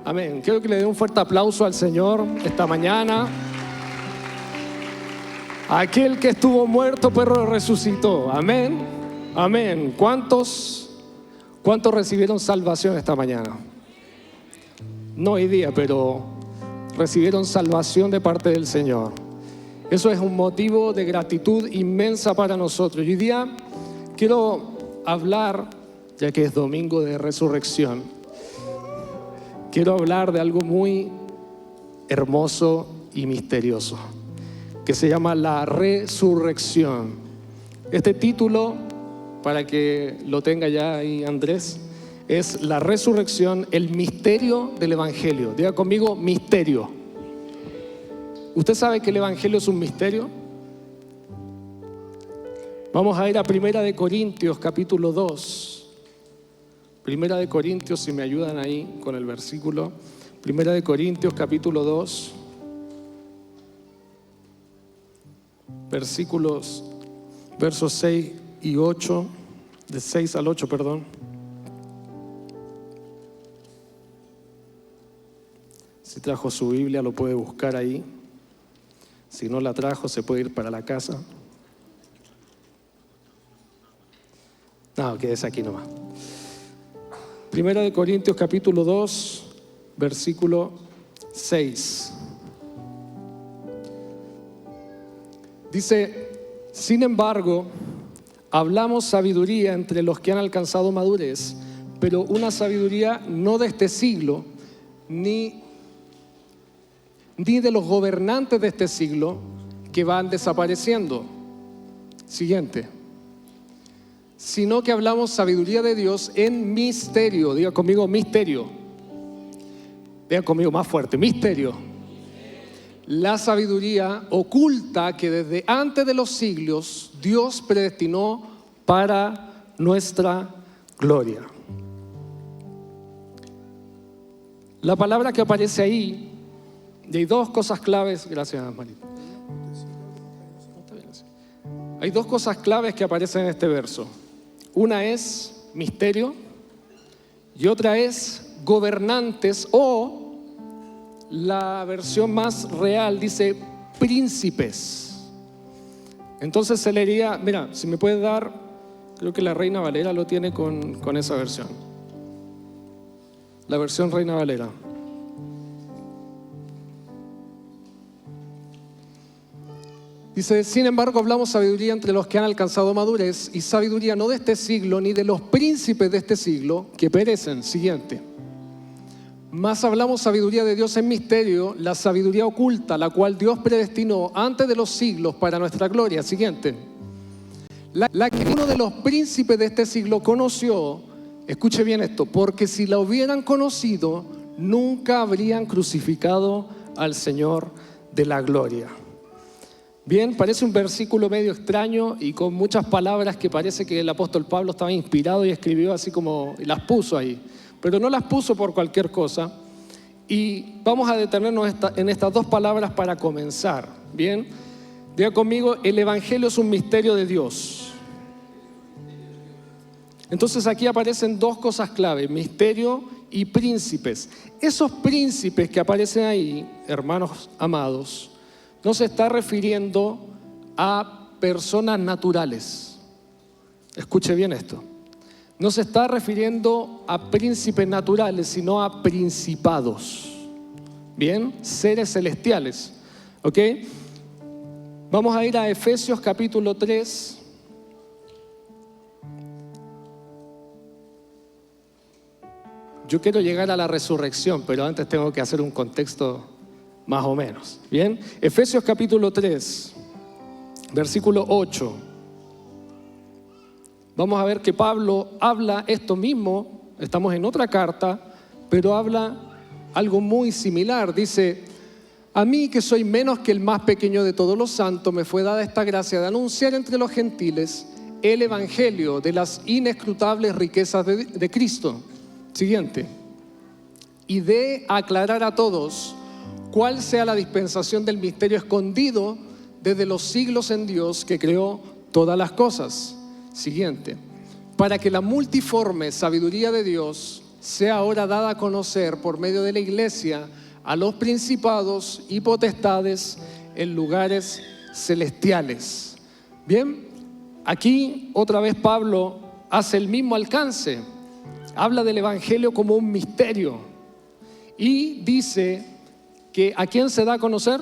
Amén. Quiero que le dé un fuerte aplauso al Señor esta mañana. Aquel que estuvo muerto pero resucitó. Amén. Amén. ¿Cuántos recibieron salvación esta mañana? No hoy día, pero recibieron salvación de parte del Señor. Eso es un motivo de gratitud inmensa para nosotros. Y hoy día quiero hablar, ya que es domingo de resurrección, quiero hablar de algo muy hermoso y misterioso, que se llama la resurrección. Este título, para que lo tenga ya ahí Andrés, es la resurrección, el misterio del Evangelio. Diga conmigo, misterio. ¿Usted sabe que el Evangelio es un misterio? Vamos a ir a 1 Corintios capítulo 2. 1 Corintios, si me ayudan ahí con el versículo. 1 Corintios capítulo 2. Versos 6 y 8. De 6 al 8, perdón. Si trajo su Biblia, lo puede buscar ahí. Si no la trajo, se puede ir para la casa. No, quédese aquí nomás. 1 Corintios capítulo 2, versículo 6. Dice: sin embargo, hablamos sabiduría entre los que han alcanzado madurez, pero una sabiduría no de este siglo, ni de los gobernantes de este siglo que van desapareciendo. Siguiente. Sino que hablamos sabiduría de Dios en misterio. Diga conmigo, misterio. Diga conmigo más fuerte, misterio. La sabiduría oculta que desde antes de los siglos Dios predestinó para nuestra gloria. La palabra que aparece ahí, y hay dos cosas claves. Gracias, Marita. Hay dos cosas claves que aparecen en este verso. Una es misterio y otra es gobernantes, o la versión más real dice príncipes. Entonces se leería, mira, si me puede dar, creo que la Reina Valera lo tiene con esa versión. La versión Reina Valera. Dice: sin embargo, hablamos sabiduría entre los que han alcanzado madurez, y sabiduría no de este siglo, ni de los príncipes de este siglo, que perecen. Siguiente. Mas hablamos sabiduría de Dios en misterio, la sabiduría oculta, la cual Dios predestinó antes de los siglos para nuestra gloria. Siguiente. La que uno de los príncipes de este siglo conoció, escuche bien esto, porque si la hubieran conocido, nunca habrían crucificado al Señor de la gloria. Bien, parece un versículo medio extraño y con muchas palabras que parece que el apóstol Pablo estaba inspirado y escribió así como, y las puso ahí. Pero no las puso por cualquier cosa. Y vamos a detenernos en estas dos palabras para comenzar. Bien, diga conmigo, el Evangelio es un misterio de Dios. Entonces aquí aparecen dos cosas clave: misterio y príncipes. Esos príncipes que aparecen ahí, hermanos amados, no se está refiriendo a personas naturales. Escuche bien esto. No se está refiriendo a príncipes naturales, sino a principados. Bien, seres celestiales. ¿Ok? Vamos a ir a Efesios capítulo 3. Yo quiero llegar a la resurrección, pero antes tengo que hacer un contexto más o menos. Bien, Efesios capítulo 3, versículo 8. Vamos a ver que Pablo habla esto mismo. Estamos en otra carta, pero habla algo muy similar. Dice: a mí, que soy menos que el más pequeño de todos los santos, me fue dada esta gracia de anunciar entre los gentiles el evangelio de las inescrutables riquezas de Cristo. Siguiente. Y de aclarar a todos cuál sea la dispensación del misterio escondido desde los siglos en Dios, que creó todas las cosas. Siguiente. Para que la multiforme sabiduría de Dios sea ahora dada a conocer por medio de la iglesia a los principados y potestades en lugares celestiales. Bien, aquí otra vez Pablo hace el mismo alcance. Habla del evangelio como un misterio y dice que ¿a quién se da a conocer?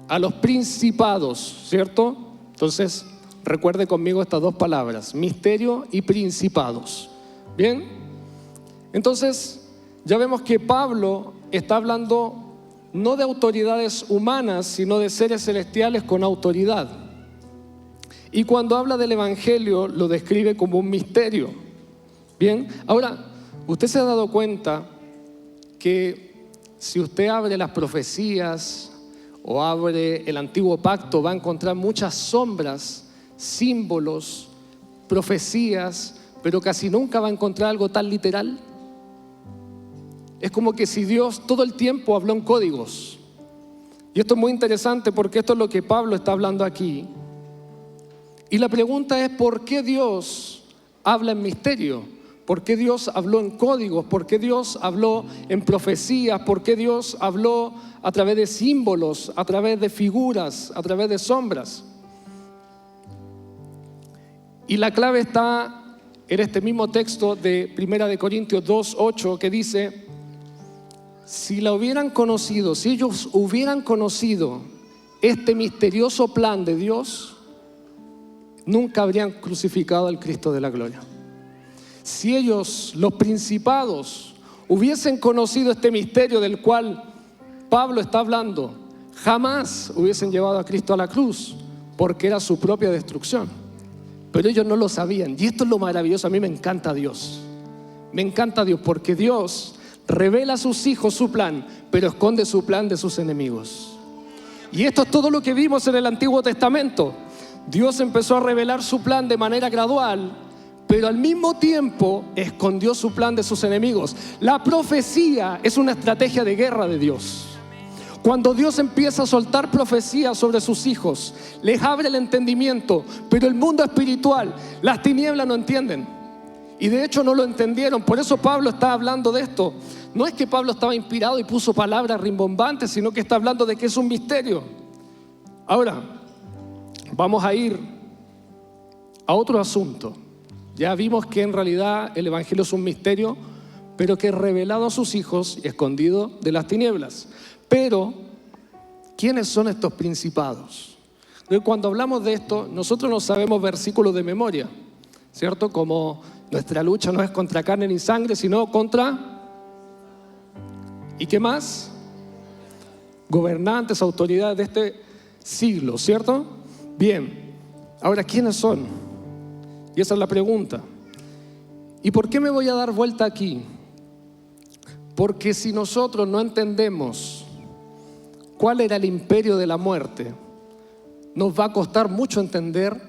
A los principados, ¿cierto? Entonces, recuerde conmigo estas dos palabras, misterio y principados. Bien, entonces ya vemos que Pablo está hablando no de autoridades humanas, sino de seres celestiales con autoridad. Y cuando habla del evangelio lo describe como un misterio. Bien, ahora, ¿usted se ha dado cuenta que si usted abre las profecías o abre el antiguo pacto, va a encontrar muchas sombras, símbolos, profecías, pero casi nunca va a encontrar algo tan literal? Es como que si Dios todo el tiempo habló en códigos. Y esto es muy interesante porque esto es lo que Pablo está hablando aquí. Y la pregunta es, ¿por qué Dios habla en misterio? ¿Por qué Dios habló en códigos? ¿Por qué Dios habló en profecías? ¿Por qué Dios habló a través de símbolos, a través de figuras, a través de sombras? Y la clave está en este mismo texto de 1 Corintios 2:8 que dice: si la hubieran conocido, si ellos hubieran conocido este misterioso plan de Dios, nunca habrían crucificado al Cristo de la gloria. Si ellos, los principados, hubiesen conocido este misterio del cual Pablo está hablando, jamás hubiesen llevado a Cristo a la cruz, porque era su propia destrucción. Pero ellos no lo sabían. Y esto es lo maravilloso. A mí me encanta Dios. Me encanta Dios porque Dios revela a sus hijos su plan, pero esconde su plan de sus enemigos. Y esto es todo lo que vimos en el Antiguo Testamento. Dios empezó a revelar su plan de manera gradual, pero al mismo tiempo escondió su plan de sus enemigos. La profecía es una estrategia de guerra de Dios. Cuando Dios empieza a soltar profecías sobre sus hijos, les abre el entendimiento, pero el mundo espiritual, las tinieblas no entienden. Y de hecho no lo entendieron. Por eso Pablo está hablando de esto. No es que Pablo estaba inspirado y puso palabras rimbombantes, sino que está hablando de que es un misterio. Ahora, vamos a ir a otro asunto. Ya vimos que en realidad el evangelio es un misterio, pero que es revelado a sus hijos y escondido de las tinieblas. Pero, ¿quiénes son estos principados? Cuando hablamos de esto, nosotros no sabemos versículos de memoria, ¿cierto? Como nuestra lucha no es contra carne ni sangre, sino contra... ¿Y qué más? Gobernantes, autoridades de este siglo, ¿cierto? Bien, ahora, ¿quiénes son? Y esa es la pregunta. ¿Y por qué me voy a dar vuelta aquí? Porque si nosotros no entendemos cuál era el imperio de la muerte, nos va a costar mucho entender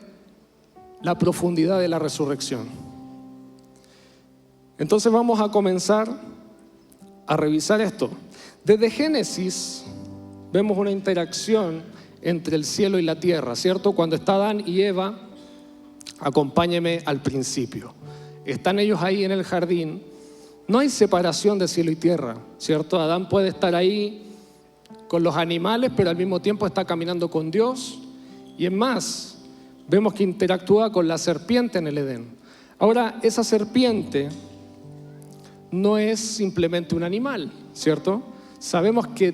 la profundidad de la resurrección. Entonces vamos a comenzar a revisar esto. Desde Génesis vemos una interacción entre el cielo y la tierra, ¿cierto? Cuando está Adán y Eva, acompáñeme al principio. Están ellos ahí en el jardín. No hay separación de cielo y tierra, ¿cierto? Adán puede estar ahí con los animales, pero al mismo tiempo está caminando con Dios. Y es más, vemos que interactúa con la serpiente en el Edén. Ahora, esa serpiente no es simplemente un animal, ¿cierto? Sabemos que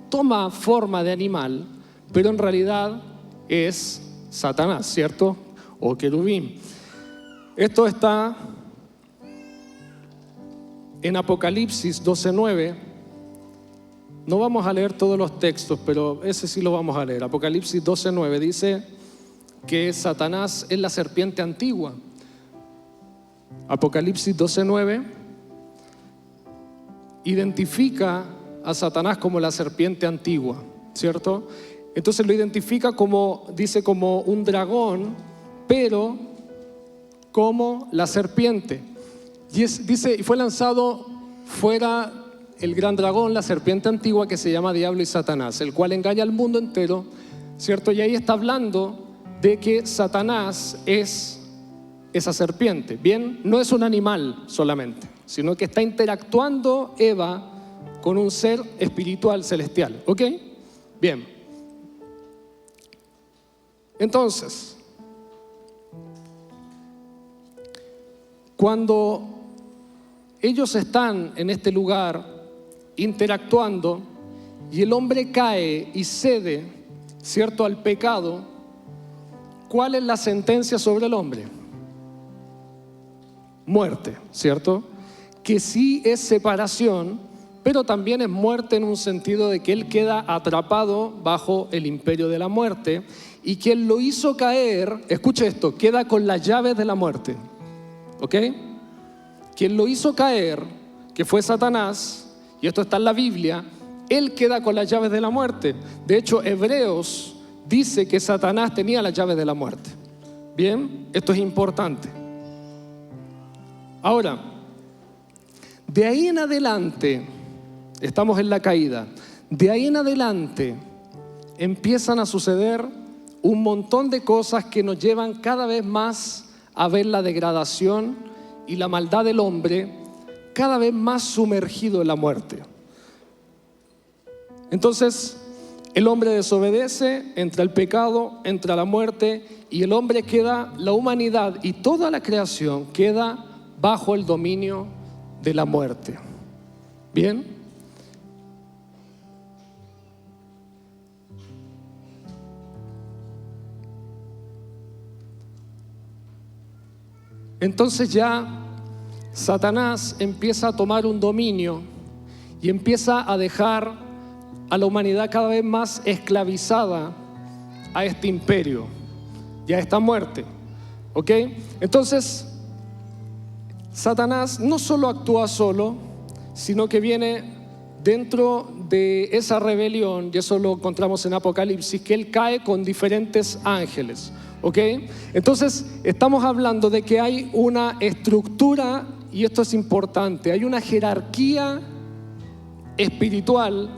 toma forma de animal, pero en realidad es Satanás, ¿cierto? O querubín. Esto está en Apocalipsis 12:9. No vamos a leer todos los textos, pero ese sí lo vamos a leer. Apocalipsis 12:9 dice que Satanás es la serpiente antigua. Apocalipsis 12:9 identifica a Satanás como la serpiente antigua, ¿cierto? Entonces lo identifica como, dice, como un dragón, pero como la serpiente. Y dice, y fue lanzado fuera el gran dragón, la serpiente antigua, que se llama Diablo y Satanás, el cual engaña al mundo entero, ¿cierto? Y ahí está hablando de que Satanás es esa serpiente. Bien, no es un animal solamente, sino que está interactuando Eva con un ser espiritual celestial. ¿Ok? Bien. Entonces, cuando ellos están en este lugar interactuando y el hombre cae y cede, ¿cierto?, al pecado, ¿cuál es la sentencia sobre el hombre? Muerte, ¿cierto? Que sí es separación, pero también es muerte en un sentido de que él queda atrapado bajo el imperio de la muerte y quien lo hizo caer, escuche esto, queda con las llaves de la muerte. ¿Ok? Quien lo hizo caer, que fue Satanás, y esto está en la Biblia, él queda con las llaves de la muerte. De hecho, Hebreos dice que Satanás tenía las llaves de la muerte. Bien, esto es importante. Ahora, de ahí en adelante, estamos en la caída, de ahí en adelante empiezan a suceder un montón de cosas que nos llevan cada vez más a ver la degradación y la maldad del hombre cada vez más sumergido en la muerte. Entonces, el hombre desobedece, entra el pecado, entra la muerte y el hombre queda, la humanidad y toda la creación queda bajo el dominio de la muerte. ¿Bien? Entonces ya Satanás empieza a tomar un dominio y empieza a dejar a la humanidad cada vez más esclavizada a este imperio y a esta muerte. ¿Ok? Entonces, Satanás no solo actúa solo, sino que viene dentro de esa rebelión, y eso lo encontramos en Apocalipsis, que él cae con diferentes ángeles. ¿Ok? Entonces, estamos hablando de que hay una estructura, y esto es importante, hay una jerarquía espiritual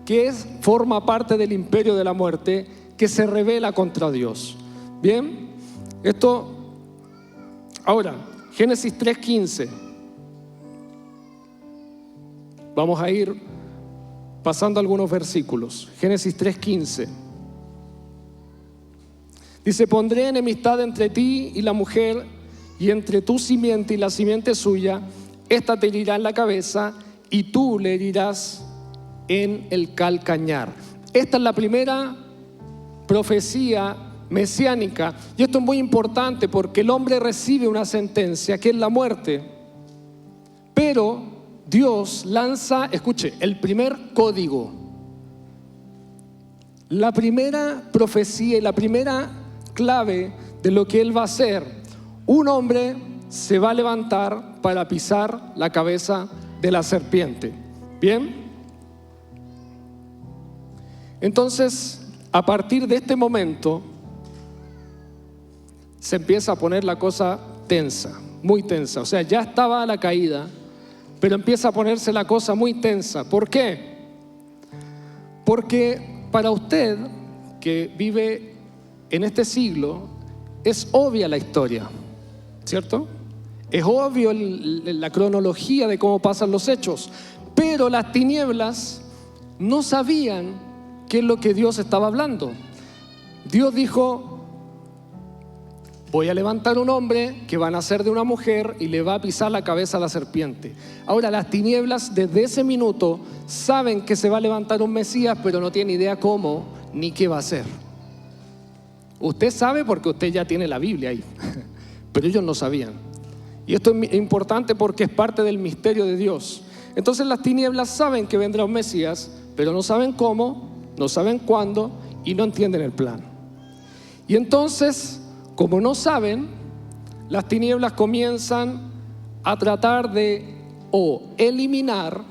que forma parte del imperio de la muerte, que se rebela contra Dios. Bien, esto, ahora, Génesis 3:15. Vamos a ir pasando algunos versículos. Génesis 3:15. Dice: pondré enemistad entre ti y la mujer, y entre tu simiente y la simiente suya. Esta te herirá en la cabeza, y tú le herirás en el calcañar. Esta es la primera profecía mesiánica, y esto es muy importante porque el hombre recibe una sentencia que es la muerte, pero Dios lanza, escuche, el primer código, la primera profecía y la primera clave de lo que Él va a hacer. Un hombre se va a levantar para pisar la cabeza de la serpiente. ¿Bien? Entonces, a partir de este momento, se empieza a poner la cosa tensa, muy tensa. O sea, ya estaba la caída, pero empieza a ponerse la cosa muy tensa. ¿Por qué? Porque para usted, que vive en este siglo, es obvia la historia, ¿cierto? Es obvio la cronología de cómo pasan los hechos, pero las tinieblas no sabían qué es lo que Dios estaba hablando. Dios dijo: voy a levantar un hombre que va a nacer de una mujer y le va a pisar la cabeza a la serpiente. Ahora, las tinieblas desde ese minuto saben que se va a levantar un Mesías, pero no tienen idea cómo ni qué va a hacer. Usted sabe porque usted ya tiene la Biblia ahí, pero ellos no sabían. Y esto es importante porque es parte del misterio de Dios. Entonces las tinieblas saben que vendrá un Mesías, pero no saben cómo, no saben cuándo y no entienden el plan. Y entonces, como no saben, las tinieblas comienzan a tratar de o eliminar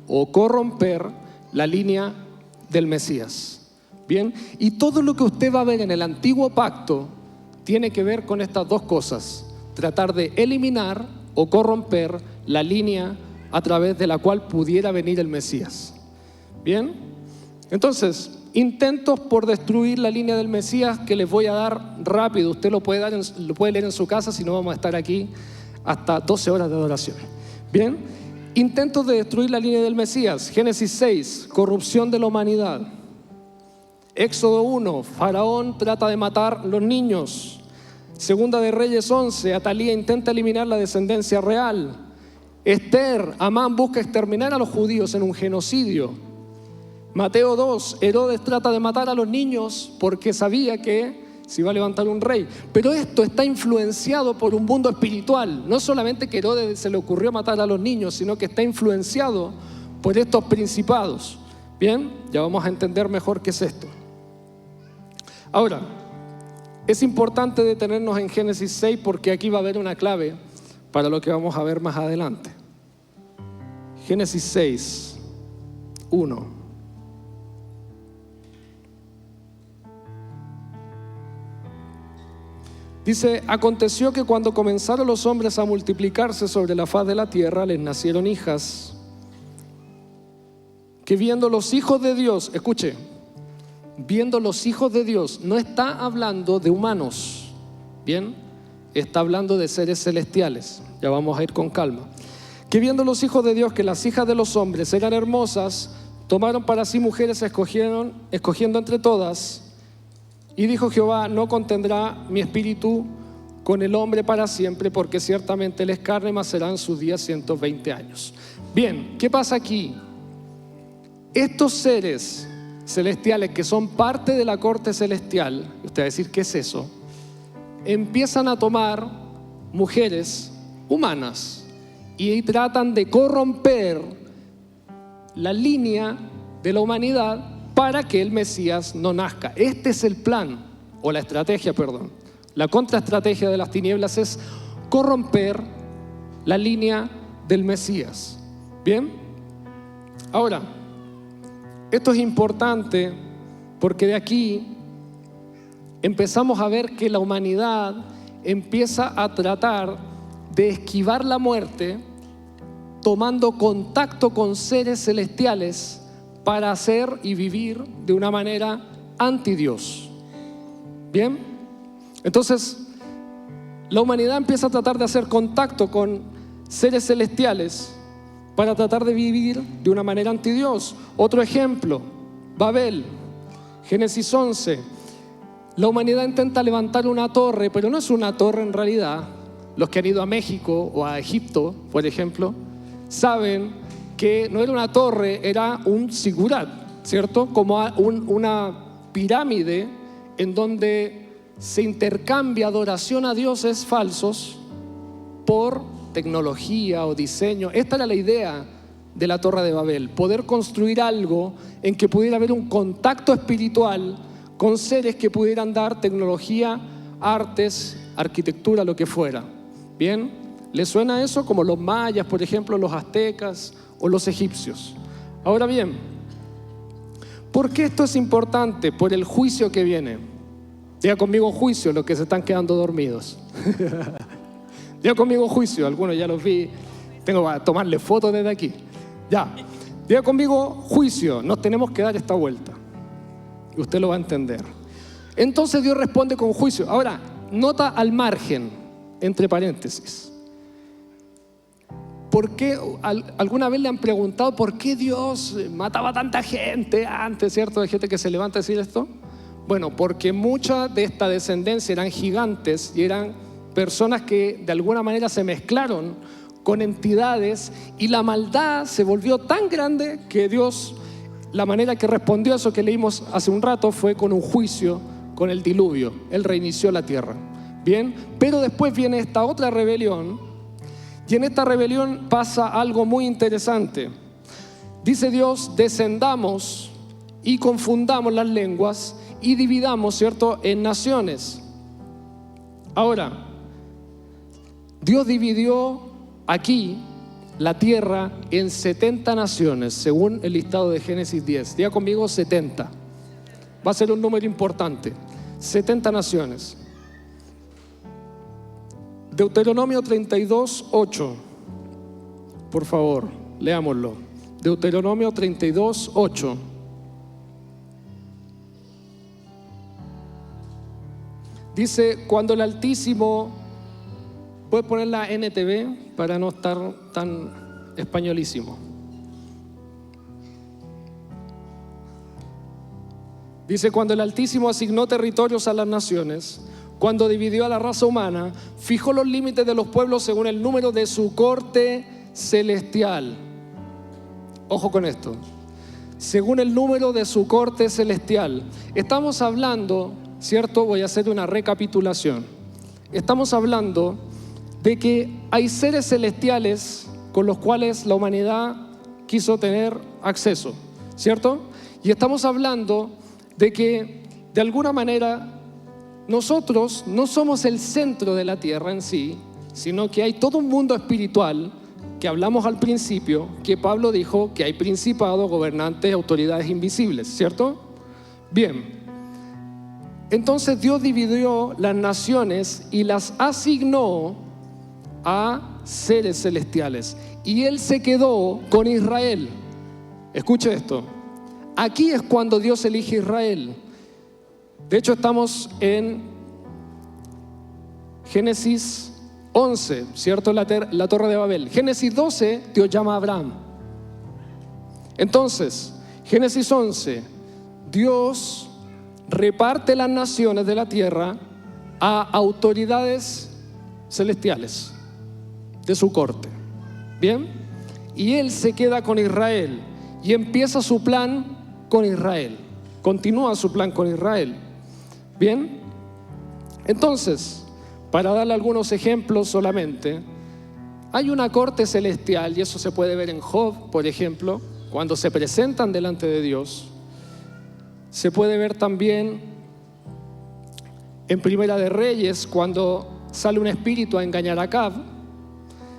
o corromper la línea del Mesías. Bien, y todo lo que usted va a ver en el antiguo pacto tiene que ver con estas dos cosas: tratar de eliminar o corromper la línea a través de la cual pudiera venir el Mesías. Bien, entonces intentos por destruir la línea del Mesías que les voy a dar rápido. Usted lo puede leer en su casa, si no vamos a estar aquí hasta 12 horas de adoración. Bien, intentos de destruir la línea del Mesías. Génesis 6, corrupción de la humanidad. Éxodo 1, Faraón trata de matar los niños. Segunda de Reyes 11, Atalía intenta eliminar la descendencia real. Esther, Amán busca exterminar a los judíos en un genocidio. Mateo 2, Herodes trata de matar a los niños porque sabía que se iba a levantar un rey. Pero esto está influenciado por un mundo espiritual. No solamente que Herodes se le ocurrió matar a los niños, sino que está influenciado por estos principados. Bien, ya vamos a entender mejor qué es esto. Ahora, es importante detenernos en Génesis 6 porque aquí va a haber una clave para lo que vamos a ver más adelante. Génesis 6, 1. Dice, aconteció que cuando comenzaron los hombres a multiplicarse sobre la faz de la tierra, les nacieron hijas, que viendo los hijos de Dios, escuche, viendo los hijos de Dios, no está hablando de humanos, ¿bien? Está hablando de seres celestiales, ya vamos a ir con calma. Que viendo los hijos de Dios que las hijas de los hombres eran hermosas, tomaron para sí mujeres escogiendo entre todas. Y dijo Jehová, no contendrá mi espíritu con el hombre para siempre, porque ciertamente él es carne, mas serán sus días 120 años. Bien, ¿qué pasa aquí? Estos seres celestiales que son parte de la corte celestial, usted va a decir, ¿qué es eso? Empiezan a tomar mujeres humanas y tratan de corromper la línea de la humanidad para que el Mesías no nazca. Este es el plan, o la estrategia, perdón. La contraestrategia de las tinieblas es corromper la línea del Mesías. ¿Bien? Ahora, esto es importante porque de aquí empezamos a ver que la humanidad empieza a tratar de esquivar la muerte tomando contacto con seres celestiales para hacer y vivir de una manera anti-Dios. ¿Bien? Entonces, la humanidad empieza a tratar de hacer contacto con seres celestiales para tratar de vivir de una manera anti-Dios. Otro ejemplo, Babel, Génesis 11. La humanidad intenta levantar una torre, pero no es una torre en realidad. Los que han ido a México o a Egipto, por ejemplo, saben que no era una torre, era un zigurat, ¿cierto? Como una pirámide en donde se intercambia adoración a dioses falsos por tecnología o diseño. Esta era la idea de la Torre de Babel, poder construir algo en que pudiera haber un contacto espiritual con seres que pudieran dar tecnología, artes, arquitectura, lo que fuera. ¿Bien? ¿Les suena eso? Como los mayas, por ejemplo, los aztecas o los egipcios. Ahora bien, ¿por qué esto es importante? Por el juicio que viene. Diga conmigo juicio, los que se están quedando dormidos. Diga conmigo juicio, algunos ya los vi, tengo que tomarle fotos desde aquí. Ya, diga conmigo juicio, nos tenemos que dar esta vuelta. Y usted lo va a entender. Entonces Dios responde con juicio. Ahora, nota al margen, entre paréntesis. ¿Por qué? ¿Alguna vez le han preguntado por qué Dios mataba a tanta gente antes, ¿cierto? Hay gente que se levanta a decir esto. Bueno, porque mucha de esta descendencia eran gigantes y eran personas que de alguna manera se mezclaron con entidades y la maldad se volvió tan grande que Dios, la manera que respondió a eso que leímos hace un rato fue con un juicio, con el diluvio. Él reinició la tierra. Bien, pero después viene esta otra rebelión. Y en esta rebelión pasa algo muy interesante. Dice Dios, descendamos y confundamos las lenguas y dividamos, ¿cierto?, en naciones. Ahora, Dios dividió aquí la tierra en 70 naciones, según el listado de Génesis 10. Diga conmigo 70. Va a ser un número importante. 70 naciones. Deuteronomio 32, 8. Por favor, leámoslo. Deuteronomio 32, 8. Dice, cuando el Altísimo, puedes poner la NTV para no estar tan españolísimo. Dice, cuando el Altísimo asignó territorios a las naciones, cuando dividió a la raza humana, fijó los límites de los pueblos según el número de su corte celestial. Ojo con esto. Según el número de su corte celestial. Estamos hablando, ¿cierto? Voy a hacer una recapitulación. Estamos hablando de que hay seres celestiales con los cuales la humanidad quiso tener acceso, ¿cierto? Y estamos hablando de que, de alguna manera, nosotros no somos el centro de la tierra en sí, sino que hay todo un mundo espiritual que hablamos al principio, que Pablo dijo que hay principados, gobernantes, autoridades invisibles, ¿cierto? Bien, entonces Dios dividió las naciones y las asignó a seres celestiales, y Él se quedó con Israel. Escuche esto, aquí es cuando Dios elige a Israel. De hecho, estamos en Génesis 11, ¿cierto? La Torre de Babel. Génesis 12, Dios llama a Abraham. Entonces, Génesis 11, Dios reparte las naciones de la tierra a autoridades celestiales de su corte. ¿Bien? Y Él se queda con Israel y empieza su plan con Israel. Continúa su plan con Israel. Bien, entonces, para darle algunos ejemplos solamente, hay una corte celestial, y eso se puede ver en Job, por ejemplo, cuando se presentan delante de Dios. Se puede ver también en Primera de Reyes, cuando sale un espíritu a engañar a Acab.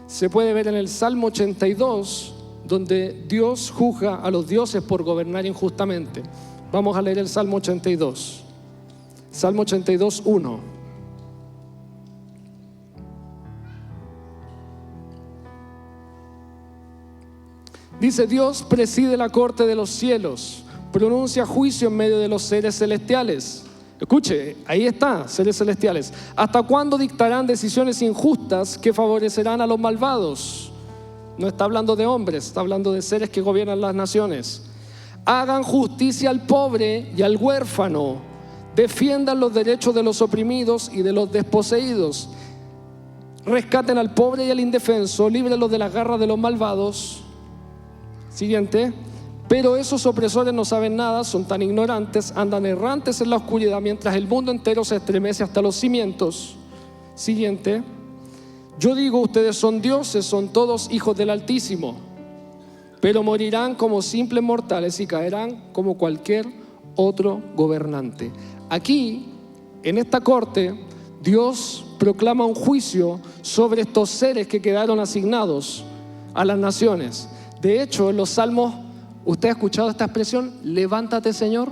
Se puede ver en el Salmo 82, donde Dios juzga a los dioses por gobernar injustamente. Vamos a leer el Salmo 82. Salmo 82, 1. Dice, Dios preside la corte de los cielos, pronuncia juicio en medio de los seres celestiales. Escuche, ahí está, seres celestiales. ¿Hasta cuándo dictarán decisiones injustas que favorecerán a los malvados? No está hablando de hombres, está hablando de seres que gobiernan las naciones. Hagan justicia al pobre y al huérfano. Defiendan los derechos de los oprimidos y de los desposeídos. Rescaten al pobre y al indefenso. Líbrenlos de las garras de los malvados. Siguiente. Pero esos opresores no saben nada, son tan ignorantes, andan errantes en la oscuridad mientras el mundo entero se estremece hasta los cimientos. Siguiente. Yo digo, ustedes son dioses, son todos hijos del Altísimo, pero morirán como simples mortales y caerán como cualquier otro gobernante. Aquí, en esta corte, Dios proclama un juicio sobre estos seres que quedaron asignados a las naciones. De hecho, en los Salmos, ¿usted ha escuchado esta expresión? Levántate, Señor.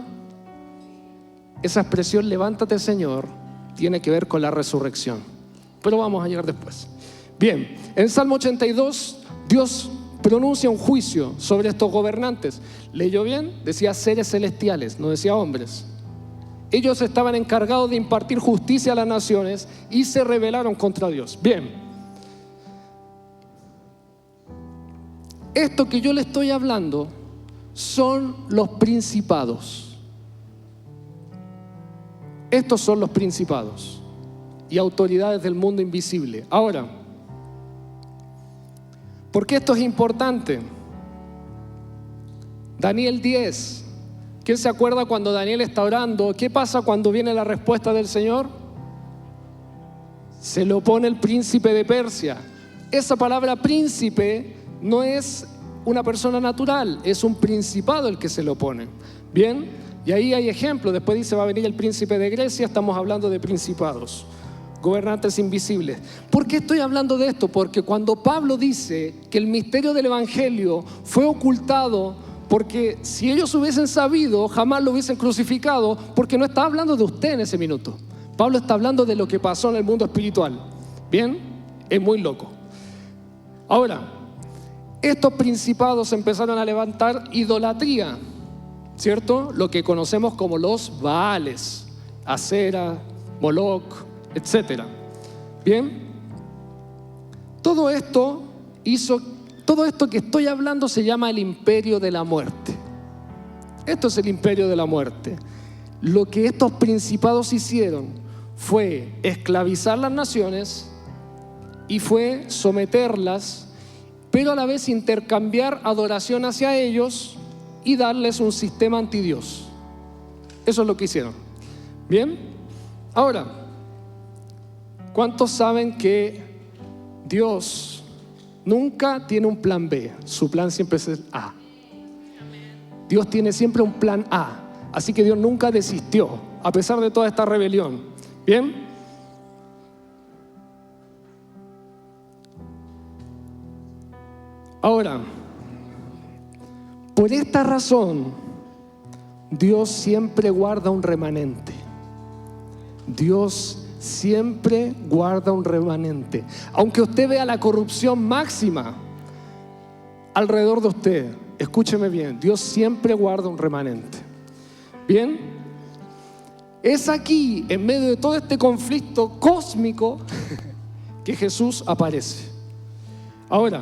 Esa expresión, levántate, Señor, tiene que ver con la resurrección. Pero vamos a llegar después. Bien, en Salmo 82, Dios pronuncia un juicio sobre estos gobernantes. ¿Leyó bien? Decía seres celestiales, no decía hombres. Ellos estaban encargados de impartir justicia a las naciones y se rebelaron contra Dios. Bien, esto que yo le estoy hablando son los principados. Estos son los principados y autoridades del mundo invisible. Ahora, ¿por qué esto es importante? Daniel 10. ¿Quién se acuerda cuando Daniel está orando? ¿Qué pasa cuando viene la respuesta del Señor? Se lo pone el príncipe de Persia. Esa palabra príncipe no es una persona natural, es un principado el que se lo pone. Bien, y ahí hay ejemplos. Después dice, va a venir el príncipe de Grecia. Estamos hablando de principados, gobernantes invisibles. ¿Por qué estoy hablando de esto? Porque cuando Pablo dice que el misterio del evangelio fue ocultado, porque si ellos hubiesen sabido, jamás lo hubiesen crucificado, porque no está hablando de usted en ese minuto. Pablo está hablando de lo que pasó en el mundo espiritual. Bien, es muy loco. Ahora, estos principados empezaron a levantar idolatría, ¿cierto? Lo que conocemos como los Baales, Acera, Moloch, etc. Bien, todo esto que estoy hablando se llama el imperio de la muerte. Esto es el imperio de la muerte. Lo que estos principados hicieron fue esclavizar las naciones y fue someterlas, pero a la vez intercambiar adoración hacia ellos y darles un sistema antidios. Eso es lo que hicieron. Bien, ahora, ¿cuántos saben que Dios nunca tiene un plan B? Su plan siempre es el A. Dios tiene siempre un plan A. Así que Dios nunca desistió, a pesar de toda esta rebelión. ¿Bien? Ahora, por esta razón, Dios siempre guarda un remanente. Dios siempre guarda un remanente. Aunque usted vea la corrupción máxima alrededor de usted, escúcheme bien, Dios siempre guarda un remanente. Bien, es aquí, en medio de todo este conflicto cósmico, que Jesús aparece. Ahora,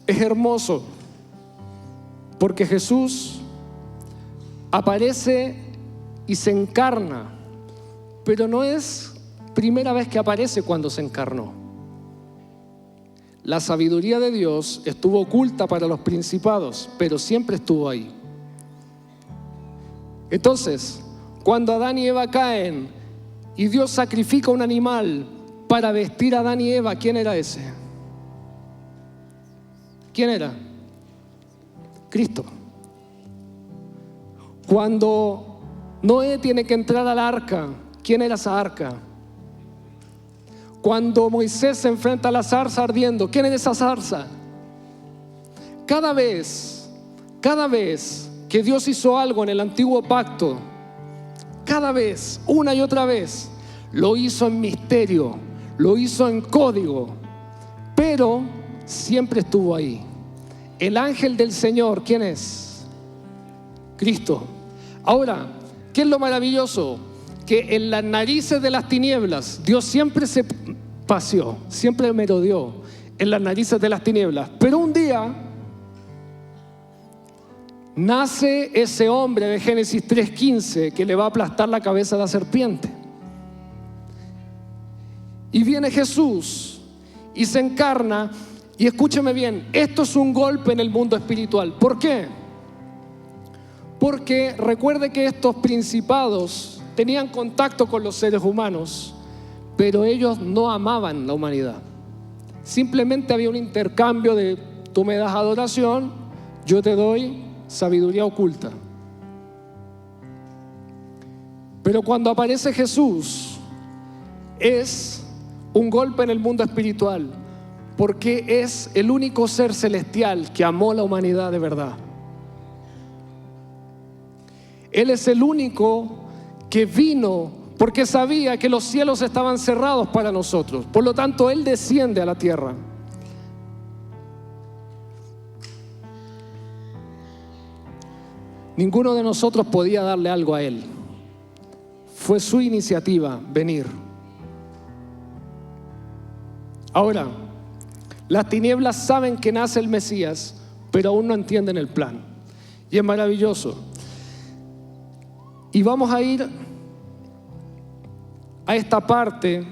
es hermoso porque Jesús aparece y se encarna, pero no es primera vez que aparece cuando se encarnó. La sabiduría de Dios estuvo oculta para los principados, pero siempre estuvo ahí. Entonces, cuando Adán y Eva caen y Dios sacrifica un animal para vestir a Adán y Eva, ¿quién era ese? ¿Quién era? Cristo. Cuando Noé tiene que entrar al arca, ¿quién era esa arca? Cuando Moisés se enfrenta a la zarza ardiendo, ¿quién es esa zarza? Cada vez que Dios hizo algo en el antiguo pacto, cada vez, una y otra vez, lo hizo en misterio, lo hizo en código, pero siempre estuvo ahí. El ángel del Señor, ¿quién es? Cristo. Ahora, ¿qué es lo maravilloso? Que en las narices de las tinieblas Dios siempre se paseó, siempre merodeó en las narices de las tinieblas. Pero un día nace ese hombre de Génesis 3:15 que le va a aplastar la cabeza a la serpiente. Y viene Jesús y se encarna. Y escúcheme bien, esto es un golpe en el mundo espiritual. ¿Por qué? Porque recuerde que estos principados tenían contacto con los seres humanos, pero ellos no amaban la humanidad. Simplemente había un intercambio de tú me das adoración, yo te doy sabiduría oculta. Pero cuando aparece Jesús, es un golpe en el mundo espiritual, porque es el único ser celestial que amó la humanidad de verdad. Él es el único que vino porque sabía que los cielos estaban cerrados para nosotros. Por lo tanto, Él desciende a la tierra. Ninguno de nosotros podía darle algo a Él. Fue su iniciativa venir. Ahora, las tinieblas saben que nace el Mesías, pero aún no entienden el plan. Y es maravilloso. Y vamos a ir a esta parte.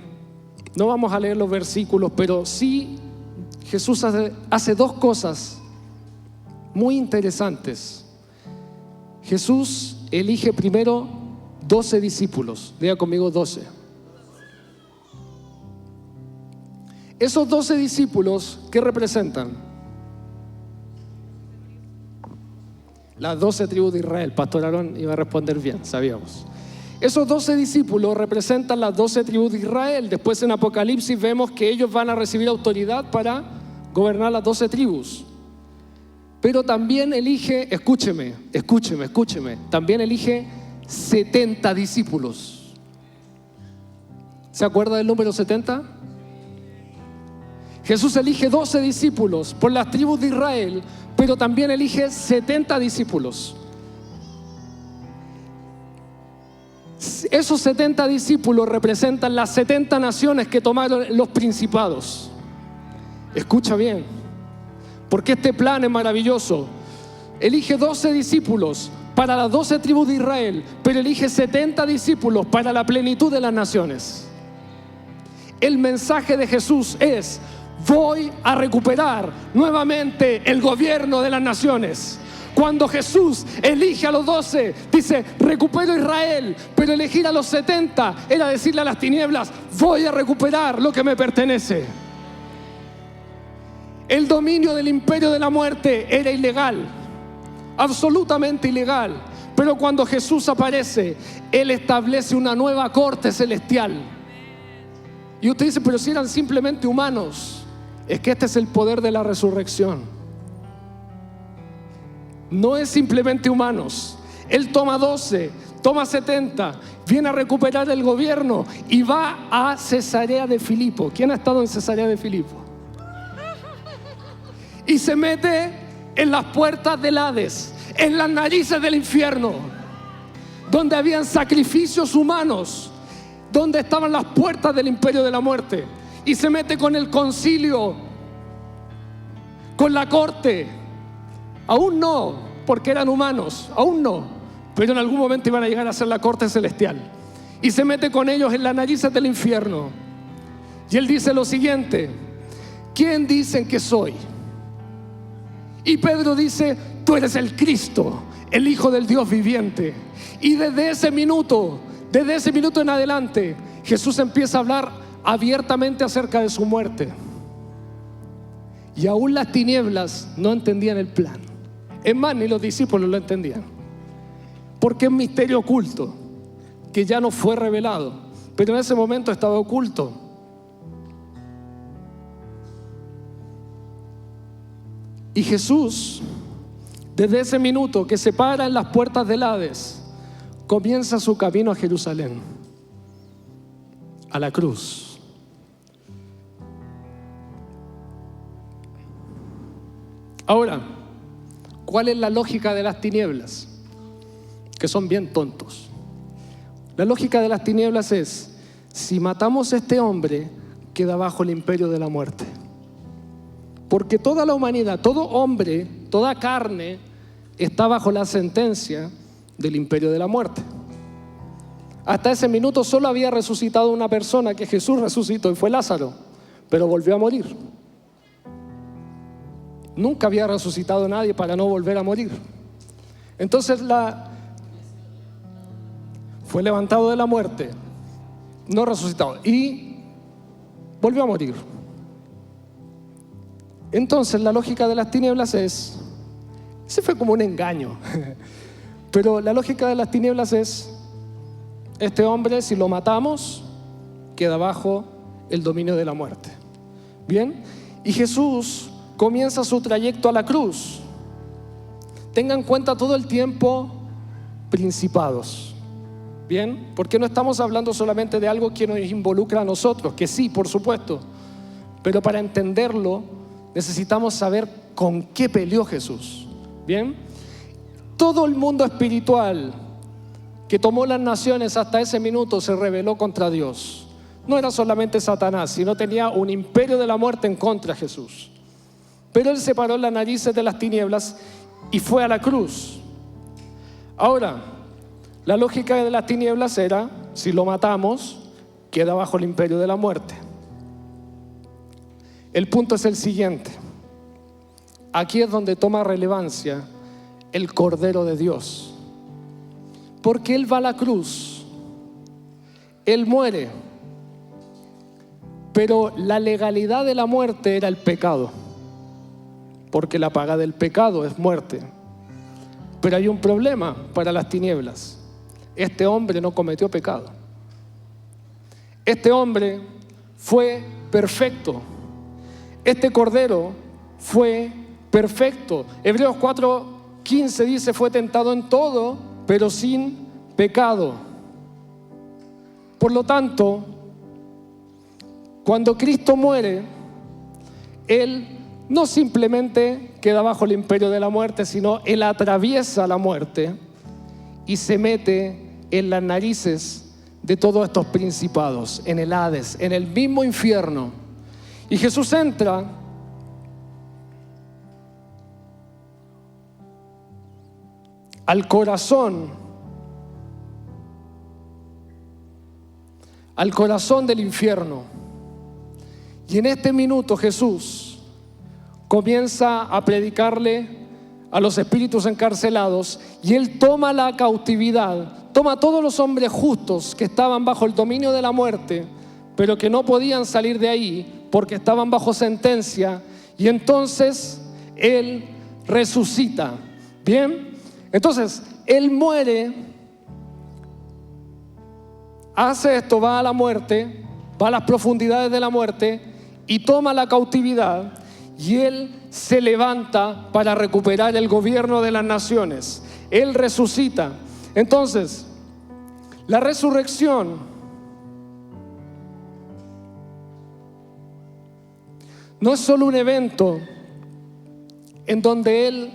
No vamos a leer los versículos, pero sí Jesús hace dos cosas muy interesantes. Jesús elige primero 12 discípulos. Diga conmigo 12. Esos 12 discípulos, ¿qué representan? Las 12 tribus de Israel. Pastor Aarón iba a responder bien, sabíamos. Esos 12 discípulos representan las 12 tribus de Israel. Después en Apocalipsis vemos que ellos van a recibir autoridad para gobernar las 12 tribus. Pero también elige, escúcheme, también elige 70 discípulos. ¿Se acuerda del número 70? Jesús elige 12 discípulos por las tribus de Israel, pero también elige 70 discípulos esos 70 discípulos representan las 70 naciones que tomaron los principados. Escucha bien, porque este plan es maravilloso. Elige 12 discípulos para las 12 tribus de Israel, pero elige 70 discípulos para la plenitud de las naciones. El mensaje de Jesús es: voy a recuperar nuevamente el gobierno de las naciones. Cuando Jesús elige a los 12, dice: recupero Israel, pero elegir a los 70 era decirle a las tinieblas: voy a recuperar lo que me pertenece. El dominio del imperio de la muerte era ilegal, absolutamente ilegal, pero cuando Jesús aparece, Él establece una nueva corte celestial. Y usted dice: pero si eran simplemente humanos. Es que este es el poder de la resurrección. No es simplemente humanos. Él toma 12, toma 70, viene a recuperar el gobierno y va a Cesarea de Filipo. ¿Quién ha estado en Cesarea de Filipo? Y se mete en las puertas del Hades, en las narices del infierno, donde habían sacrificios humanos, donde estaban las puertas del imperio de la muerte. Y se mete con el concilio, con la corte. Aún no, porque eran humanos, aún no, pero en algún momento iban a llegar a ser la corte celestial. Y se mete con ellos en las narices del infierno. Y él dice lo siguiente: ¿quién dicen que soy? Y Pedro dice: tú eres el Cristo, el Hijo del Dios viviente. Y desde ese minuto en adelante, Jesús empieza a hablar abiertamente acerca de su muerte. Y aún las tinieblas no entendían el plan. Es más, ni los discípulos lo entendían, porque es un misterio oculto que ya no fue revelado, pero en ese momento estaba oculto. Y Jesús, desde ese minuto que se para en las puertas del Hades, comienza su camino a Jerusalén, a la cruz. Ahora, ¿cuál es la lógica de las tinieblas? Que son bien tontos. La lógica de las tinieblas es: si matamos a este hombre, queda bajo el imperio de la muerte. Porque toda la humanidad, todo hombre, toda carne está bajo la sentencia del imperio de la muerte. Hasta ese minuto solo había resucitado una persona, que Jesús resucitó, y fue Lázaro, pero volvió a morir. Nunca había resucitado nadie para no volver a morir. Entonces fue levantado de la muerte, no resucitado, y volvió a morir. Entonces la lógica de las tinieblas es, ese fue como un engaño, pero la lógica de las tinieblas es: este hombre, si lo matamos, queda bajo el dominio de la muerte. Bien, y Jesús comienza su trayecto a la cruz. Tengan en cuenta todo el tiempo principados. Bien, porque no estamos hablando solamente de algo que nos involucra a nosotros, que sí, por supuesto, pero para entenderlo necesitamos saber con qué peleó Jesús. Bien, todo el mundo espiritual que tomó las naciones hasta ese minuto se rebeló contra Dios. No era solamente Satanás, sino tenía un imperio de la muerte en contra de Jesús. Pero Él se paró en las narices de las tinieblas y fue a la cruz. Ahora, la lógica de las tinieblas era: si lo matamos, queda bajo el imperio de la muerte. El punto es el siguiente. Aquí es donde toma relevancia el Cordero de Dios. Porque Él va a la cruz, Él muere, pero la legalidad de la muerte era el pecado, porque la paga del pecado es muerte. Pero hay un problema para las tinieblas: este hombre no cometió pecado. Este hombre fue perfecto. Este Cordero fue perfecto. Hebreos 4:15 dice: fue tentado en todo, pero sin pecado. Por lo tanto, cuando Cristo muere, Él no simplemente queda bajo el imperio de la muerte, sino Él atraviesa la muerte y se mete en las narices de todos estos principados, en el Hades, en el mismo infierno. Y Jesús entra al corazón del infierno. Y en este minuto Jesús comienza a predicarle a los espíritus encarcelados, y Él toma la cautividad, toma a todos los hombres justos que estaban bajo el dominio de la muerte, pero que no podían salir de ahí porque estaban bajo sentencia, y entonces Él resucita. Bien, entonces Él muere, hace esto, va a la muerte, va a las profundidades de la muerte y toma la cautividad, y Él se levanta para recuperar el gobierno de las naciones. Él resucita. Entonces, la resurrección no es solo un evento en donde Él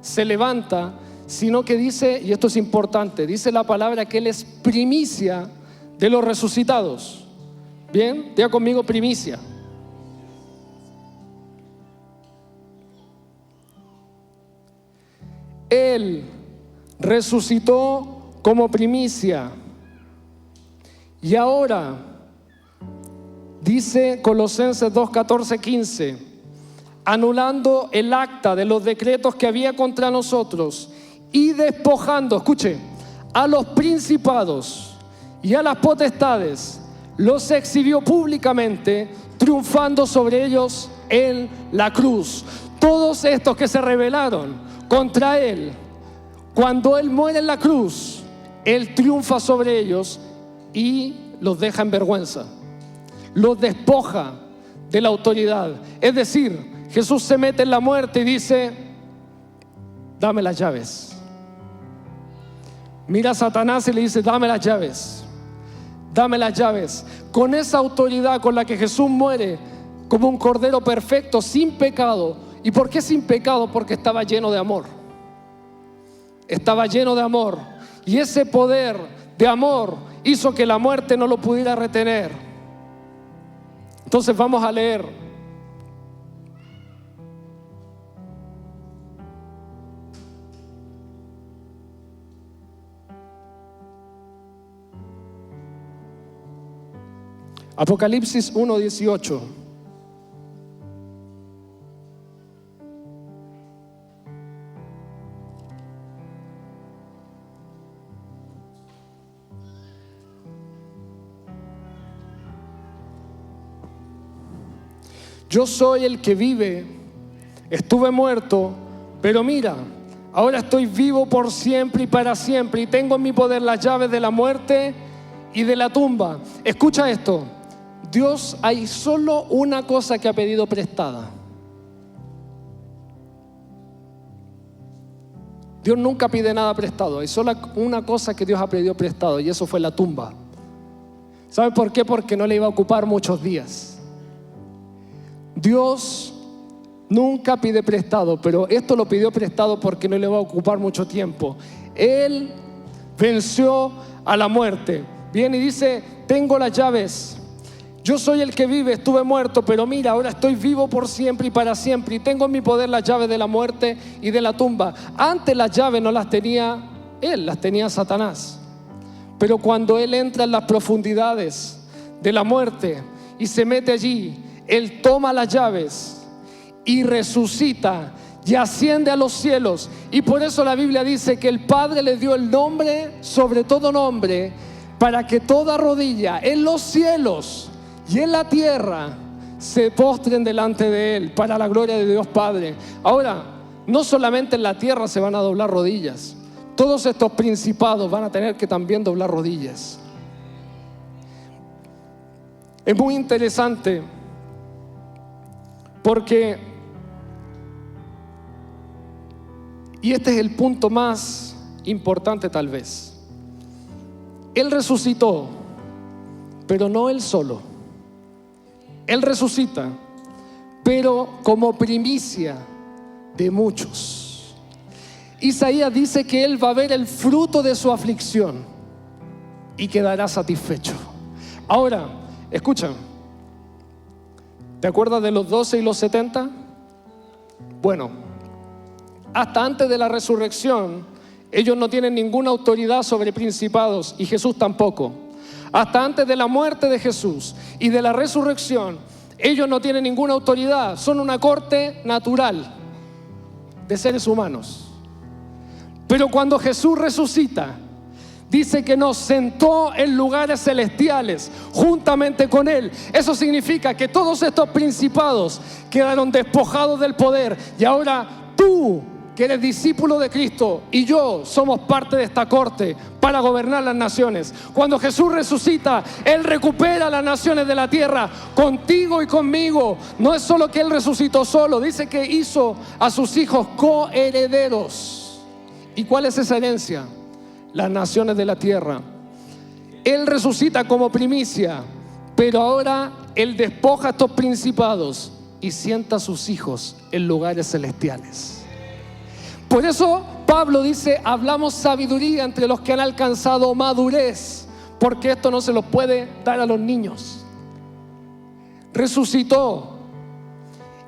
se levanta, sino que dice, y esto es importante, dice la palabra que Él es primicia de los resucitados. Bien, diga conmigo, primicia. Él resucitó como primicia. Y ahora, dice Colosenses 2, 14, 15, anulando el acta de los decretos que había contra nosotros y despojando, escuche, a los principados y a las potestades, los exhibió públicamente, triunfando sobre ellos en la cruz. Todos estos que se rebelaron contra Él, cuando Él muere en la cruz, Él triunfa sobre ellos y los deja en vergüenza, los despoja de la autoridad. Es decir, Jesús se mete en la muerte y dice: dame las llaves. Mira a Satanás y le dice: dame las llaves, dame las llaves. Con esa autoridad con la que Jesús muere como un cordero perfecto, sin pecado. ¿Y por qué sin pecado? Porque estaba lleno de amor. Estaba lleno de amor. Y ese poder de amor hizo que la muerte no lo pudiera retener. Entonces vamos a leer Apocalipsis 1:18. Yo soy el que vive, estuve muerto, pero mira, ahora estoy vivo por siempre y para siempre, y tengo en mi poder las llaves de la muerte y de la tumba. Escucha esto: Dios, hay solo una cosa que ha pedido prestada. Dios nunca pide nada prestado. Hay solo una cosa que Dios ha pedido prestado, y eso fue la tumba. ¿Sabe por qué? Porque no le iba a ocupar muchos días. Dios nunca pide prestado, pero esto lo pidió prestado porque no le va a ocupar mucho tiempo. Él venció a la muerte. Viene y dice: tengo las llaves. Yo soy el que vive, estuve muerto, pero mira, ahora estoy vivo por siempre y para siempre, y tengo en mi poder las llaves de la muerte y de la tumba. Antes las llaves no las tenía Él, las tenía Satanás. Pero cuando Él entra en las profundidades de la muerte y se mete allí, Él toma las llaves y resucita y asciende a los cielos. Y por eso la Biblia dice que el Padre le dio el nombre sobre todo nombre, para que toda rodilla en los cielos y en la tierra se postren delante de Él, para la gloria de Dios Padre. Ahora, no solamente en la tierra se van a doblar rodillas, todos estos principados van a tener que también doblar rodillas. Es muy interesante, porque, y este es el punto más importante tal vez, Él resucitó, pero no Él solo. Él resucita, pero como primicia de muchos. Isaías dice que Él va a ver el fruto de su aflicción. y quedarás satisfecho. Ahora, escucha, ¿te acuerdas de los 12 y los 70? Bueno, hasta antes de la resurrección, ellos no tienen ninguna autoridad sobre principados y Jesús tampoco. Hasta antes de la muerte de Jesús y de la resurrección, ellos no tienen ninguna autoridad. Son una corte natural de seres humanos. Pero cuando Jesús resucita, dice que nos sentó en lugares celestiales juntamente con Él. Eso significa que todos estos principados quedaron despojados del poder y ahora tú, que eres discípulo de Cristo, y yo somos parte de esta corte para gobernar las naciones. Cuando Jesús resucita, Él recupera las naciones de la tierra contigo y conmigo. No es solo que Él resucitó solo, dice que hizo a sus hijos coherederos. ¿Y cuál es esa herencia? Las naciones de la tierra. Él resucita como primicia, pero ahora Él despoja a estos principados y sienta a sus hijos en lugares celestiales. Por eso Pablo dice, hablamos sabiduría entre los que han alcanzado madurez, porque esto no se lo puede dar a los niños. Resucitó.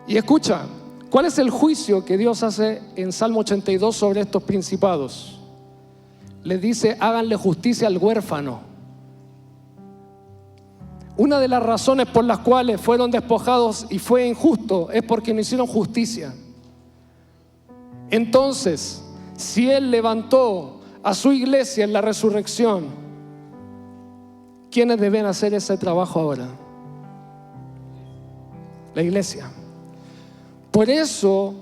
Y escucha, ¿cuál es el juicio que Dios hace en Salmo 82 sobre estos principados? Les dice, háganle justicia al huérfano. Una de las razones por las cuales fueron despojados y fue injusto es porque no hicieron justicia. Entonces, si Él levantó a su iglesia en la resurrección, ¿quiénes deben hacer ese trabajo ahora? La iglesia. Por eso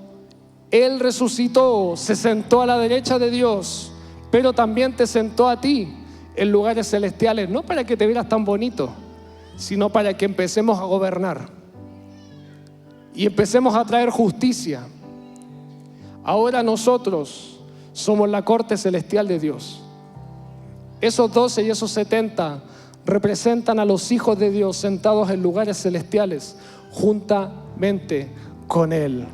Él resucitó, se sentó a la derecha de Dios, pero también te sentó a ti en lugares celestiales, no para que te vieras tan bonito, sino para que empecemos a gobernar y empecemos a traer justicia. Ahora nosotros somos la corte celestial de Dios. Esos 12 y esos 70 representan a los hijos de Dios sentados en lugares celestiales juntamente con Él.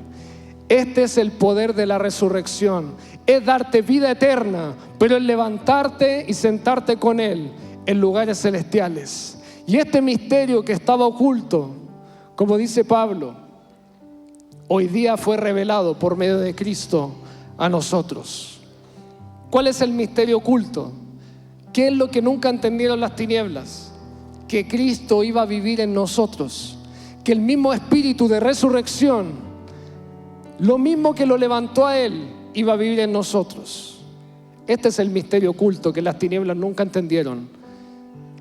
Este es el poder de la resurrección. Es darte vida eterna, pero es levantarte y sentarte con Él en lugares celestiales. Y este misterio que estaba oculto, como dice Pablo, hoy día fue revelado por medio de Cristo a nosotros. ¿Cuál es el misterio oculto? ¿Qué es lo que nunca entendieron las tinieblas? Que Cristo iba a vivir en nosotros, que el mismo espíritu de resurrección, lo mismo que lo levantó a Él, iba a vivir en nosotros. Este es el misterio oculto que las tinieblas nunca entendieron,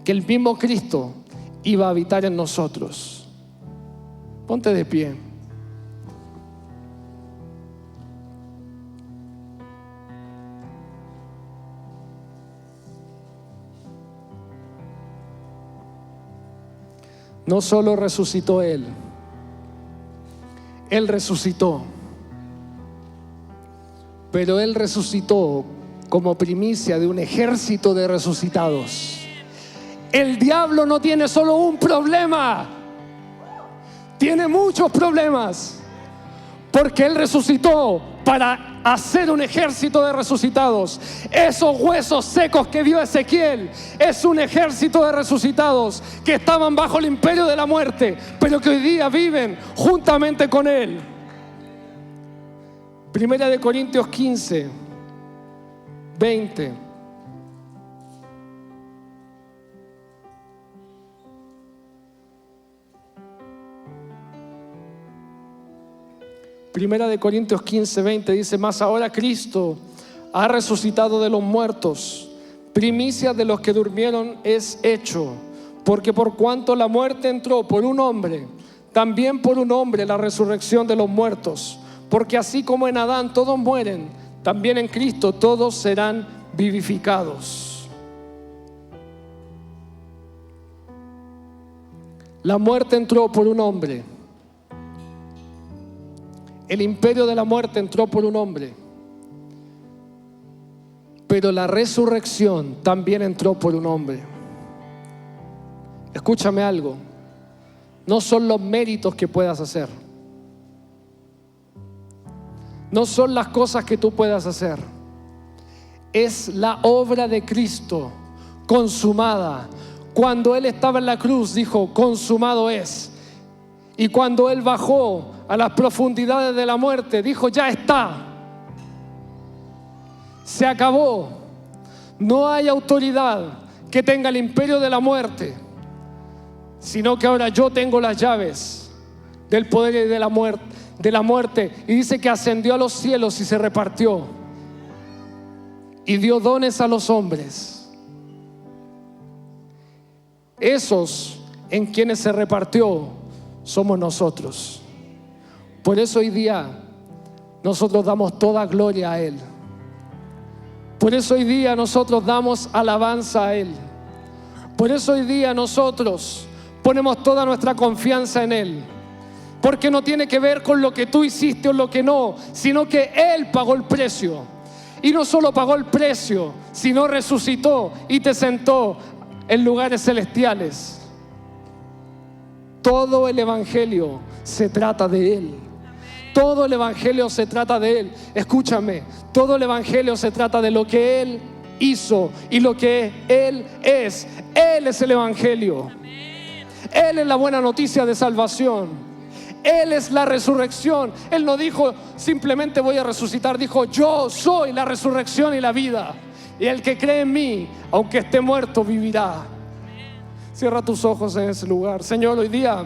que el mismo Cristo iba a habitar en nosotros. Ponte de pie. No solo resucitó Él resucitó, pero Él resucitó como primicia de un ejército de resucitados. El diablo no tiene solo un problema, tiene muchos problemas, porque Él resucitó para hacer un ejército de resucitados. Esos huesos secos que vio Ezequiel es un ejército de resucitados que estaban bajo el imperio de la muerte, pero que hoy día viven juntamente con Él. Primera de Corintios 15, 20. Primera de Corintios 15, 20 dice, mas ahora Cristo ha resucitado de los muertos, primicia de los que durmieron es hecho, porque por cuanto la muerte entró por un hombre, también por un hombre la resurrección de los muertos, porque así como en Adán todos mueren, también en Cristo todos serán vivificados. La muerte entró por un hombre. El imperio de la muerte entró por un hombre, pero la resurrección también entró por un hombre. Escúchame algo, no son los méritos que puedas hacer, no son las cosas que tú puedas hacer, es la obra de Cristo consumada. Cuando Él estaba en la cruz, dijo, consumado es. Y cuando Él bajó a las profundidades de la muerte, dijo, ya está. Se acabó. No hay autoridad que tenga el imperio de la muerte, sino que ahora yo tengo las llaves del poder y de la muerte. Y dice que ascendió a los cielos y se repartió y dio dones a los hombres. Esos en quienes se repartió somos nosotros. Por eso hoy día nosotros damos toda gloria a Él. Por eso hoy día nosotros damos alabanza a Él. Por eso hoy día nosotros ponemos toda nuestra confianza en Él. Porque no tiene que ver con lo que tú hiciste o lo que no, sino que Él pagó el precio. Y no solo pagó el precio, sino resucitó y te sentó en lugares celestiales. Todo el evangelio se trata de Él. Todo el evangelio se trata de Él. Escúchame, todo el evangelio se trata de lo que Él hizo y lo que Él es. Él es el evangelio. Él es la buena noticia de salvación. Él es la resurrección. Él no dijo simplemente voy a resucitar, dijo yo soy la resurrección y la vida. Y el que cree en mí, aunque esté muerto, vivirá. Cierra tus ojos en ese lugar. Señor, hoy día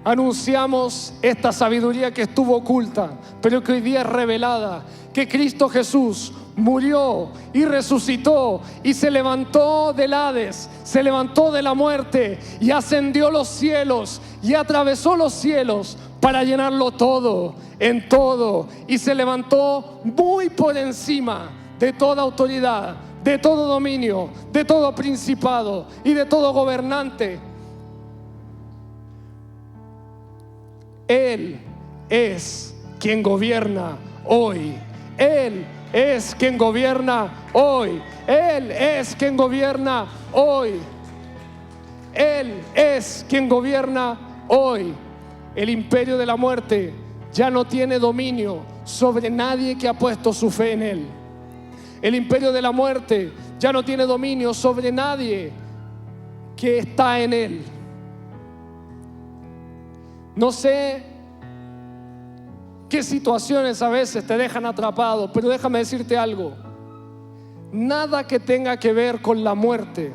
anunciamos esta sabiduría que estuvo oculta, pero que hoy día es revelada. Que Cristo Jesús murió y resucitó y se levantó del Hades, se levantó de la muerte y ascendió los cielos y atravesó los cielos para llenarlo todo, en todo, y se levantó muy por encima de toda autoridad, de todo dominio, de todo principado y de todo gobernante. Él es quien gobierna hoy. Él es quien gobierna hoy. Él es quien gobierna hoy. Él es quien gobierna hoy. El imperio de la muerte ya no tiene dominio sobre nadie que ha puesto su fe en Él. El imperio de la muerte ya no tiene dominio sobre nadie que está en Él. No sé qué situaciones a veces te dejan atrapado, pero déjame decirte algo. Nada que tenga que ver con la muerte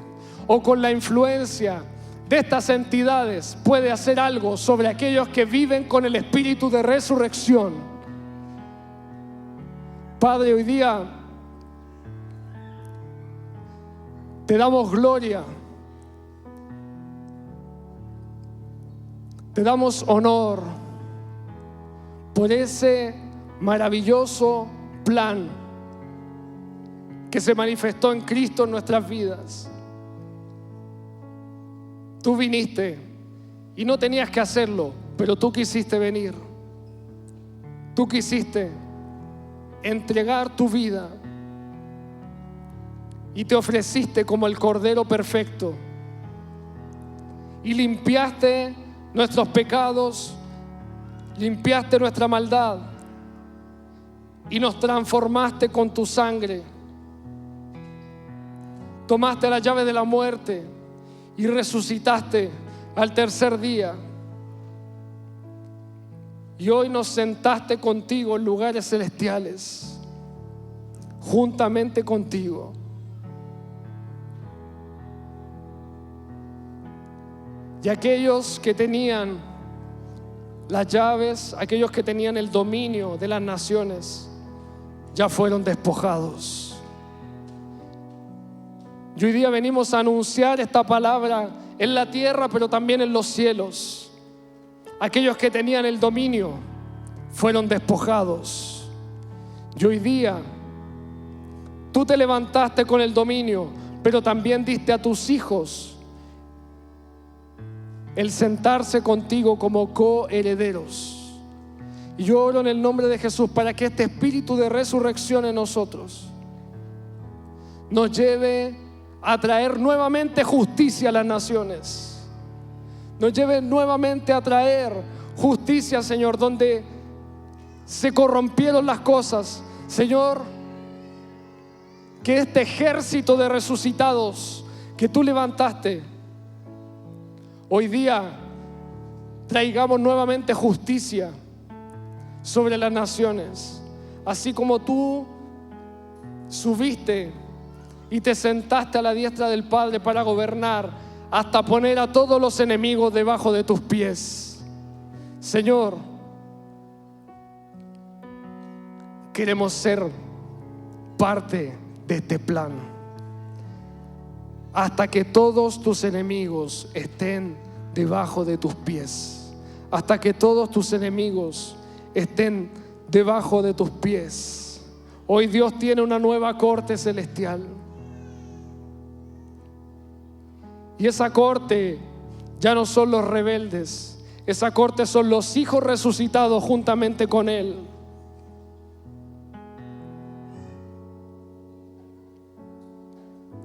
o con la influencia de estas entidades puede hacer algo sobre aquellos que viven con el espíritu de resurrección. Padre, hoy día te damos gloria, te damos honor por ese maravilloso plan que se manifestó en Cristo en nuestras vidas. Tú viniste y no tenías que hacerlo, pero tú quisiste venir. Tú quisiste entregar tu vida y te ofreciste como el Cordero perfecto y limpiaste nuestros pecados, limpiaste nuestra maldad y nos transformaste con tu sangre. Tomaste la llave de la muerte y resucitaste al tercer día. Y hoy nos sentaste contigo en lugares celestiales, juntamente contigo. Y aquellos que tenían las llaves, aquellos que tenían el dominio de las naciones, ya fueron despojados. Y hoy día venimos a anunciar esta palabra en la tierra, pero también en los cielos. Aquellos que tenían el dominio fueron despojados. Y hoy día tú te levantaste con el dominio, pero también diste a tus hijos el sentarse contigo como coherederos. Y yo oro en el nombre de Jesús para que este espíritu de resurrección en nosotros nos lleve a traer nuevamente justicia a las naciones. Nos lleve nuevamente a traer justicia, Señor, donde se corrompieron las cosas. Señor, que este ejército de resucitados que tú levantaste, hoy día traigamos nuevamente justicia sobre las naciones, así como tú subiste y te sentaste a la diestra del Padre para gobernar hasta poner a todos los enemigos debajo de tus pies. Señor, queremos ser parte de este plan hasta que todos tus enemigos estén debajo de tus pies, hasta que todos tus enemigos estén debajo de tus pies. Hoy Dios tiene una nueva corte celestial, y esa corte ya no son los rebeldes, esa corte son los hijos resucitados juntamente con Él.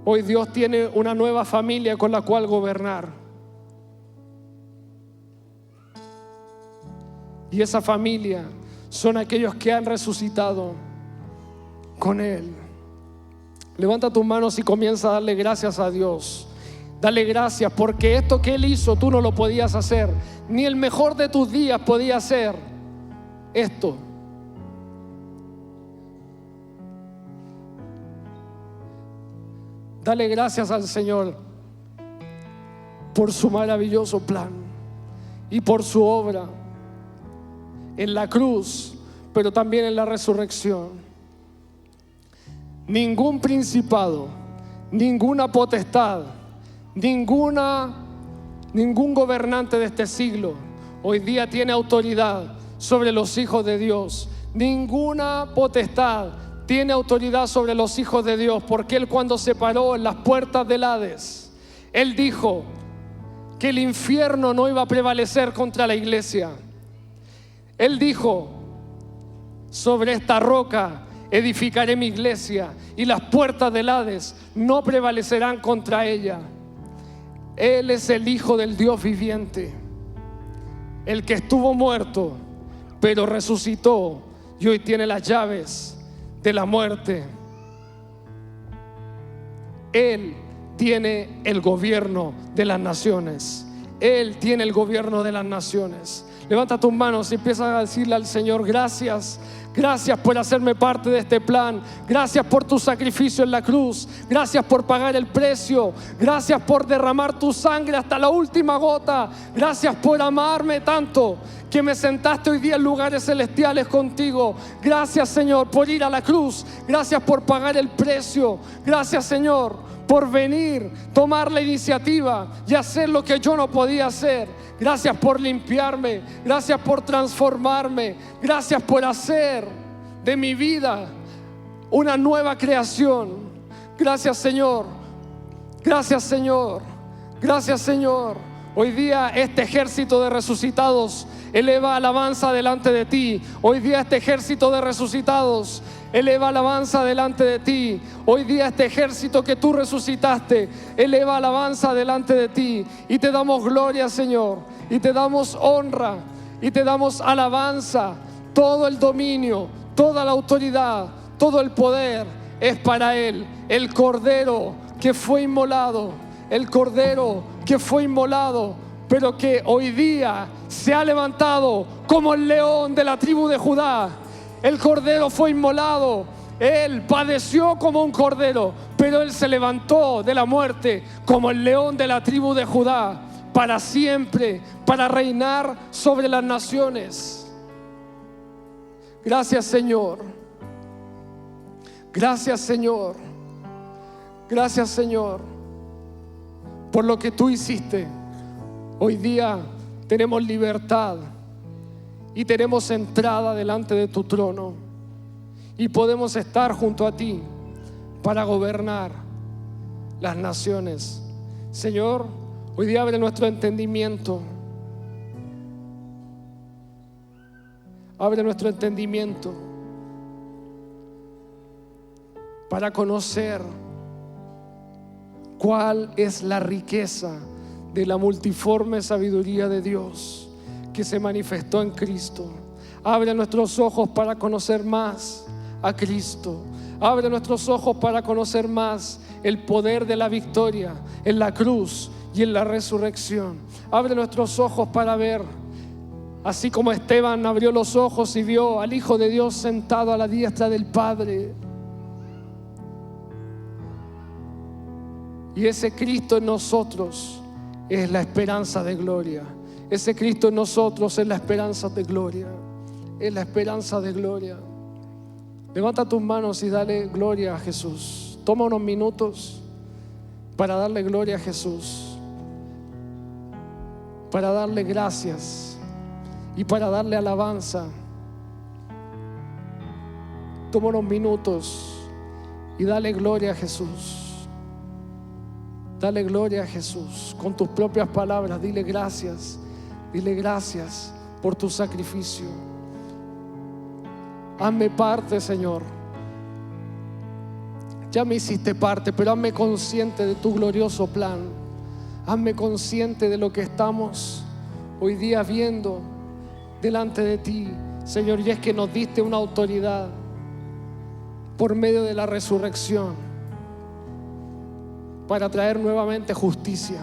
Hoy Dios tiene una nueva familia con la cual gobernar, y esa familia son aquellos que han resucitado con Él. Levanta tus manos y comienza a darle gracias a Dios. Dale gracias porque esto que Él hizo tú no lo podías hacer, ni el mejor de tus días podía hacer esto. Dale gracias al Señor por su maravilloso plan y por su obra en la cruz, pero también en la resurrección. Ningún principado, ninguna potestad, ningún gobernante de este siglo hoy día tiene autoridad sobre los hijos de Dios. Ninguna potestad tiene autoridad sobre los hijos de Dios, porque Él, cuando se paró en las puertas del Hades, Él dijo que el infierno no iba a prevalecer contra la iglesia. Él dijo: sobre esta roca edificaré mi iglesia, y las puertas del Hades no prevalecerán contra ella. Él es el Hijo del Dios viviente, el que estuvo muerto pero resucitó y hoy tiene las llaves de la muerte. Él tiene el gobierno de las naciones. Él tiene el gobierno de las naciones. Levanta tus manos y empieza a decirle al Señor: gracias. Gracias por hacerme parte de este plan. Gracias por tu sacrificio en la cruz. Gracias por pagar el precio. Gracias por derramar tu sangre hasta la última gota. Gracias por amarme tanto que me sentaste hoy día en lugares celestiales contigo. Gracias, Señor, por ir a la cruz. Gracias por pagar el precio. Gracias, Señor, por venir, tomar la iniciativa y hacer lo que yo no podía hacer. Gracias por limpiarme. Gracias por transformarme. Gracias por hacer de mi vida una nueva creación. Gracias, Señor. Gracias, Señor. Gracias, Señor. Hoy día este ejército de resucitados eleva alabanza delante de ti. Hoy día este ejército de resucitados eleva alabanza delante de ti. Hoy día este ejército que tú resucitaste eleva alabanza delante de ti. Y te damos gloria, Señor, y te damos honra, y te damos alabanza. Todo el dominio, toda la autoridad, todo el poder es para Él. El Cordero que fue inmolado, el Cordero que fue inmolado, pero que hoy día se ha levantado como el león de la tribu de Judá. El Cordero fue inmolado. Él padeció como un cordero, pero Él se levantó de la muerte como el león de la tribu de Judá, para siempre, para reinar sobre las naciones. Gracias, Señor. Gracias, Señor. Gracias, Señor, por lo que tú hiciste. Hoy día tenemos libertad y tenemos entrada delante de tu trono, y podemos estar junto a ti para gobernar las naciones. Señor, hoy día abre nuestro entendimiento. Abre nuestro entendimiento para conocer cuál es la riqueza de la multiforme sabiduría de Dios que se manifestó en Cristo. Abre nuestros ojos para conocer más a Cristo. Abre nuestros ojos para conocer más el poder de la victoria en la cruz y en la resurrección. Abre nuestros ojos para ver, así como Esteban abrió los ojos y vio al Hijo de Dios sentado a la diestra del Padre. Y ese Cristo en nosotros es la esperanza de gloria. Ese Cristo en nosotros es la esperanza de gloria. Es la esperanza de gloria. Levanta tus manos y dale gloria a Jesús. Toma unos minutos para darle gloria a Jesús, para darle gracias y para darle alabanza. Toma unos minutos y dale gloria a Jesús. Dale gloria a Jesús con tus propias palabras. Dile gracias por tu sacrificio. Hazme parte, Señor. Ya me hiciste parte, pero hazme consciente de tu glorioso plan. Hazme consciente de lo que estamos hoy día viendo delante de ti, Señor. Y es que nos diste una autoridad por medio de la resurrección para traer nuevamente justicia.